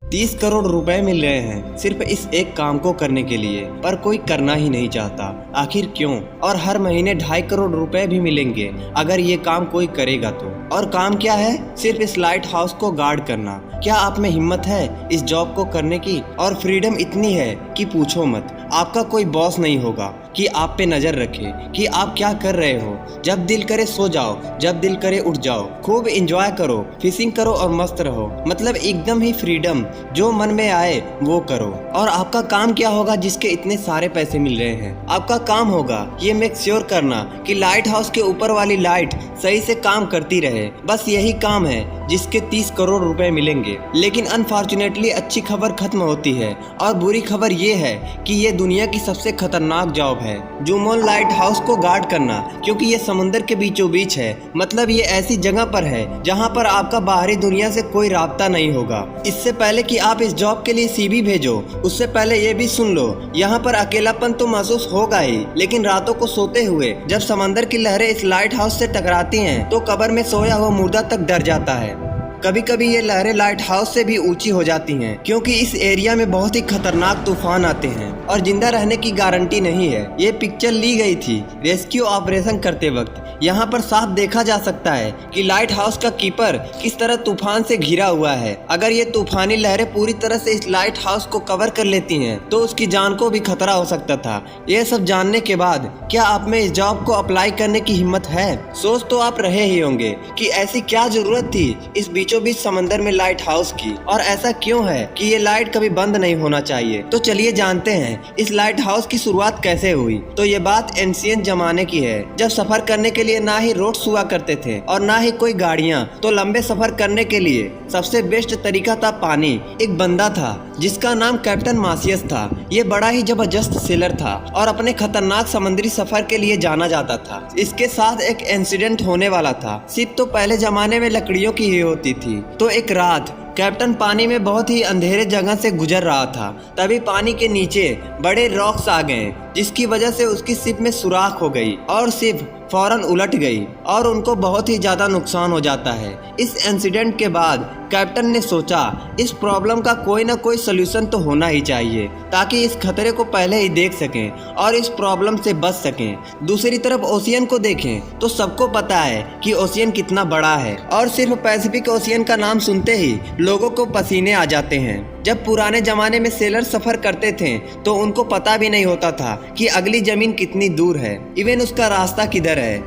30 करोड़ रुपए मिल रहे हैं सिर्फ इस एक काम को करने के लिए, पर कोई करना ही नहीं चाहता। आखिर क्यों? और हर महीने 2.5 करोड़ रुपए भी मिलेंगे अगर ये काम कोई करेगा तो। और काम क्या है? सिर्फ इस लाइट हाउस को गार्ड करना। क्या आप में हिम्मत है इस जॉब को करने की? और फ्रीडम इतनी है कि पूछो मत। आपका कोई बॉस नहीं होगा कि आप पे नजर रखे कि आप क्या कर रहे हो। जब दिल करे सो जाओ, जब दिल करे उठ जाओ, खूब एंजॉय करो, फिशिंग करो और मस्त रहो। मतलब एकदम ही फ्रीडम, जो मन में आए वो करो। और आपका काम क्या होगा जिसके इतने सारे पैसे मिल रहे हैं? आपका काम होगा ये मेक श्योर करना कि लाइट हाउस के ऊपर वाली लाइट सही से काम करती रहे। बस यही काम है जिसके 30 करोड़ रुपए मिलेंगे। लेकिन अनफॉर्चुनेटली अच्छी खबर खत्म होती है और बुरी खबर ये है कि ये दुनिया की सबसे खतरनाक जॉब है, जूमोन लाइट हाउस को गार्ड करना। क्योंकि ये समुंदर के बीचों बीच है। मतलब ये ऐसी जगह पर है जहाँ पर आपका बाहरी दुनिया से कोई राब्ता नहीं होगा। इससे पहले कि आप इस जॉब के लिए CV भेजो, उससे पहले ये भी सुन लो, यहाँ पर अकेलापन तो महसूस होगा ही, लेकिन रातों को सोते हुए जब समंदर की लहरें इस लाइट हाउस से टकराती हैं तो कब्र में सोया हुआ मुर्दा तक डर जाता है। कभी कभी ये लहरें लाइट हाउस से भी ऊंची हो जाती हैं, क्योंकि इस एरिया में बहुत ही खतरनाक तूफान आते हैं और जिंदा रहने की गारंटी नहीं है। ये पिक्चर ली गई थी रेस्क्यू ऑपरेशन करते वक्त। यहाँ पर साफ देखा जा सकता है कि लाइट हाउस का कीपर किस तरह तूफान से घिरा हुआ है। अगर ये तूफानी लहरें पूरी तरह से इस लाइट हाउस को कवर कर लेती हैं तो उसकी जान को भी खतरा हो सकता था। ये सब जानने के बाद क्या आप में इस जॉब को अप्लाई करने की हिम्मत है? सोच तो आप रहे ही होंगे कि ऐसी क्या जरूरत थी इस बीचों बीच समंदर में लाइट हाउस की, और ऐसा क्यों है कि ये लाइट कभी बंद नहीं होना चाहिए। तो चलिए जानते हैं इस लाइट हाउस की शुरुआत कैसे हुई। तो ये बात एंशिएंट जमाने की है, जब सफर करने के लिए ना ही रोड्स हुआ करते थे और ना ही कोई गाड़ियां। तो लंबे सफर करने के लिए सबसे बेस्ट तरीका था पानी। एक बंदा था जिसका नाम कैप्टन मासियस था। ये बड़ा ही जबरदस्त सेलर था और अपने खतरनाक समुद्री सफर के लिए जाना जाता था। इसके साथ एक इंसिडेंट होने वाला था। शिप तो पहले जमाने में लकड़ियों की ही होती थी। तो एक रात कैप्टन पानी में बहुत ही अंधेरे जगह से गुजर रहा था। तभी पानी के नीचे बड़े रॉक्स आ गए, जिसकी वजह से उसकी शिप में सुराख हो गई और शिप फौरन उलट गई और उनको बहुत ही ज्यादा नुकसान हो जाता है। इस इंसिडेंट के बाद कैप्टन ने सोचा इस प्रॉब्लम का कोई ना कोई सलूशन तो होना ही चाहिए, ताकि इस खतरे को पहले ही देख सकें और इस प्रॉब्लम से बच सकें। दूसरी तरफ ओशियन को देखें तो सबको पता है कि ओशियन कितना बड़ा है, और सिर्फ पैसिफिक ओशियन का नाम सुनते ही लोगों को पसीने आ जाते हैं। जब पुराने जमाने में सेलर सफर करते थे तो उनको पता भी नहीं होता था कि अगली जमीन कितनी दूर है, इवन उसका रास्ता किधर है,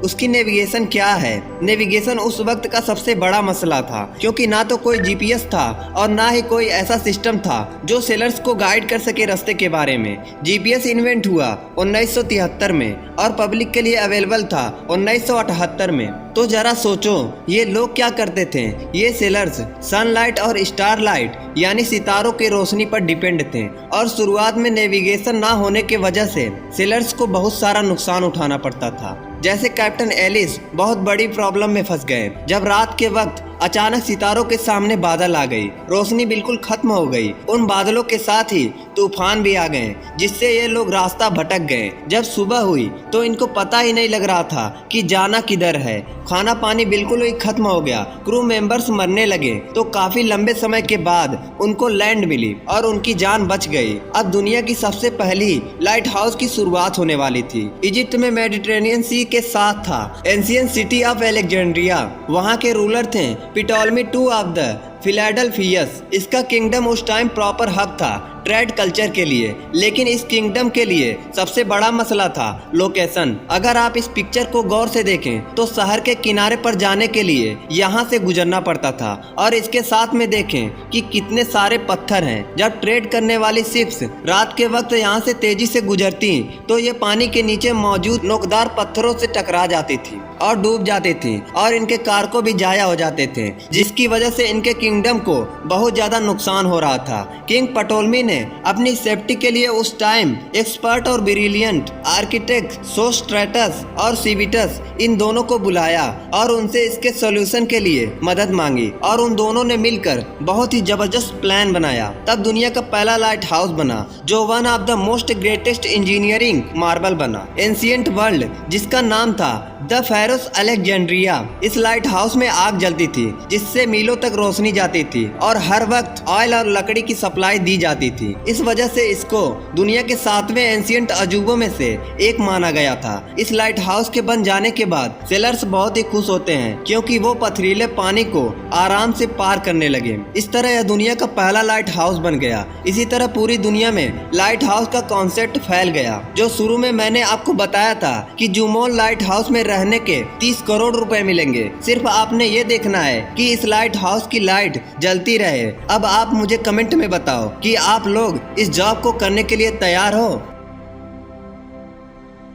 उसकी नेविगेशन क्या है। नेविगेशन उस वक्त का सबसे बड़ा मसला था, क्योंकि ना तो कोई GPS था और ना ही कोई ऐसा सिस्टम था जो सेलर्स को गाइड कर सके रास्ते के बारे में। GPS इन्वेंट हुआ 1973 में और पब्लिक के लिए अवेलेबल था 1978 में। तो जरा सोचो ये लोग क्या करते थे। ये सेलर्स सनलाइट और स्टारलाइट यानी सितारों की रोशनी पर डिपेंड थे, और शुरुआत में नेविगेशन ना होने की वजह से सेलर्स को बहुत सारा नुकसान उठाना पड़ता था। जैसे कैप्टन एलिस बहुत बड़ी प्रॉब्लम में फंस गए जब रात के वक्त अचानक सितारों के सामने बादल आ गई, रोशनी बिल्कुल खत्म हो गई। उन बादलों के साथ ही तूफान भी आ गए, जिससे ये लोग रास्ता भटक गए। जब सुबह हुई तो इनको पता ही नहीं लग रहा था कि जाना किधर है। खाना पानी बिल्कुल ही खत्म हो गया, क्रू मेंबर्स मरने लगे। तो काफी लंबे समय के बाद उनको लैंड मिली और उनकी जान बच गई। अब दुनिया की सबसे पहली लाइट हाउस की शुरुआत होने वाली थी। इजिप्ट में मेडिटेरेनियन सी के साथ था एंशिएंट सिटी ऑफ अलेक्जेंड्रिया। वहाँ के रूलर थे पिटोलमी II ऑफ द फिलाडेल्फियस। इसका किंगडम उस टाइम प्रॉपर हब था ट्रेड कल्चर के लिए, लेकिन इस किंगडम के लिए सबसे बड़ा मसला था लोकेशन। अगर आप इस पिक्चर को गौर से देखें तो शहर के किनारे पर जाने के लिए यहाँ से गुजरना पड़ता था, और इसके साथ में देखें कि कितने सारे पत्थर हैं। जब ट्रेड करने वाली शिप्स रात के वक्त यहाँ से तेजी से गुजरती तो ये पानी के नीचे मौजूद नोकदार पत्थरों से टकरा जाती थी और डूब जाती थी, और इनके कारगो भी जाया हो जाते थे, जिसकी वजह से इनके किंगडम को बहुत ज्यादा नुकसान हो रहा था। किंग पटोलमी ने अपनी सेफ्टी के लिए उस टाइम एक्सपर्ट और ब्रिलियंट आर्किटेक्ट सोस्ट्रेटस और सिविटस इन दोनों को बुलाया और उनसे इसके सॉल्यूशन के लिए मदद मांगी, और उन दोनों ने मिलकर बहुत ही जबरदस्त प्लान बनाया। तब दुनिया का पहला लाइट हाउस बना, जो one of the most greatest engineering marble बना एंशिएंट वर्ल्ड, जिसका नाम था द फेरोस अलेक्जेंड्रिया। इस लाइट हाउस में आग जलती थी जिससे मीलों तक रोशनी जाती थी और हर वक्त ऑयल और लकड़ी की सप्लाई दी जाती थी। इस वजह से इसको दुनिया के 7वें एंशिएंट अजूबों में से एक माना गया था। इस लाइट हाउस के बन जाने के बाद सेलर्स बहुत ही खुश होते हैं क्योंकि वो पथरीले पानी को आराम से पार करने लगे। इस तरह यह दुनिया का पहला लाइट हाउस बन गया। इसी तरह पूरी दुनिया में लाइट हाउस का कॉन्सेप्ट फैल गया। जो शुरू में मैंने आपको बताया था कि जुमोन लाइट हाउस में रहने के 30 करोड़ रुपए मिलेंगे, सिर्फ आपने ये देखना है कि इस लाइट हाउस की लाइट जलती रहे। अब आप मुझे कमेंट में बताओ कि आप लोग इस जॉब को करने के लिए तैयार हो।